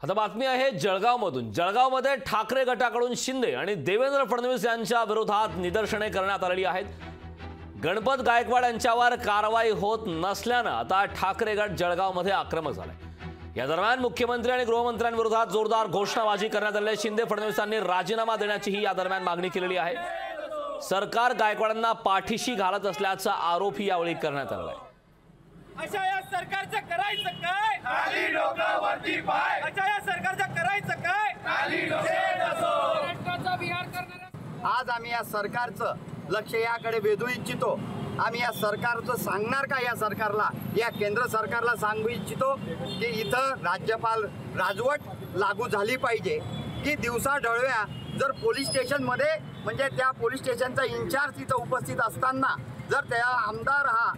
आता बातमी आहे जळगावमधून। जळगावमध्ये ठाकरे गटाकडून शिंदे आणि देवेंद्र फडणवीस यांच्या विरोधात निदर्शने करण्यात आलेली आहेत। गणपत गायकवाड यांच्यावर कारवाई होत नसल्याने आता ठाकरे गट जळगावमध्ये आक्रमक झालाय। या दरम्यान मुख्यमंत्री आणि गृहमंत्र्यांविरोधात जोरदार घोषणाबाजी करण्यात आली। शिंदे फडणवीसांनी राजीनामा देण्याचीही या दरम्यान मागणी केलेली आहे। सरकार गायकवाडांना पाठीशी घालत असल्याचा आरोपही यावेळी करण्यात आला आहे। अशा या सरकारचं करायचं काय? खाली डोकं वरती पाय। अशा या सरकारचं करायचं काय? खाली डोकं असो। राष्ट्राचा विहार करणारा आज आम्ही या सरकारचं लक्ष याकडे वेधू इच्छितो। आम्ही या सरकारचं सांगणार का, या सरकारला, या केंद्र सरकारला सांगू इच्छितो की इथं राज्यपाल राजवट लागू झाली पाहिजे की दिवसा ढवळ्या जर पोलीस स्टेशनमध्ये म्हणजे त्या पोलीस स्टेशनचा इन्चार्ज इथं उपस्थित असताना जर त्या आमदार हा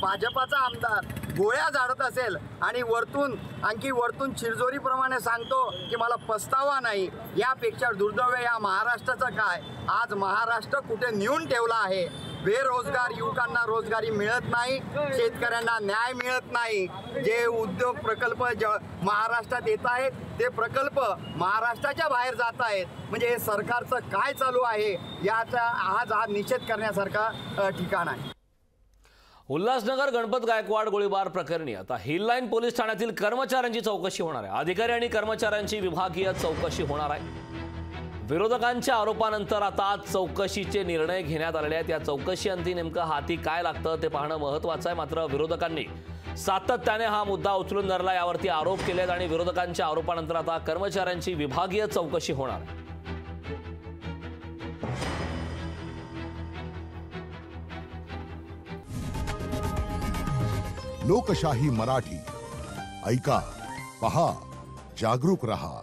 भाजपाचा आमदार गोळ्या झाडत असेल आणि वरतून चिरजोरीप्रमाणे सांगतो की मला पस्तावा नाही, यापेक्षा दुर्दैव या महाराष्ट्राचं काय। आज महाराष्ट्र कुठे नेऊन ठेवला आहे। बेरोजगार युवकांना रोजगारी मिळत नाही, शेतकऱ्यांना न्याय मिळत नाही। जे उद्योग प्रकल्प महाराष्ट्रात येत आहेत ते प्रकल्प महाराष्ट्राच्या बाहेर जात आहेत। म्हणजे हे सरकारचं काय चालू आहे याचा आज हा निषेध करण्यासारखा ठिकाण आहे। उल्हासनगर गणपत गायकवाड गोळीबार प्रकरणी आता हिल लाईन पोलीस ठाण्यातील कर्मचाऱ्यांची चौकशी होणार आहे। अधिकारी आणि कर्मचाऱ्यांची विभागीय चौकशी होणार आहे। विरोधकांच्या आरोपानंतर आता चौकशीचे निर्णय घेण्यात आलेले आहेत। या चौकशीअंती नेमकं हाती काय लागतं ते पाहणं महत्त्वाचं आहे। मात्र विरोधकांनी सातत्याने हा मुद्दा उचलून धरला, यावरती आरोप केलेत आणि विरोधकांच्या आरोपानंतर आता कर्मचाऱ्यांची विभागीय चौकशी होणार आहे। लोकशाही मराठी ऐका, पहा, जागरूक रहा।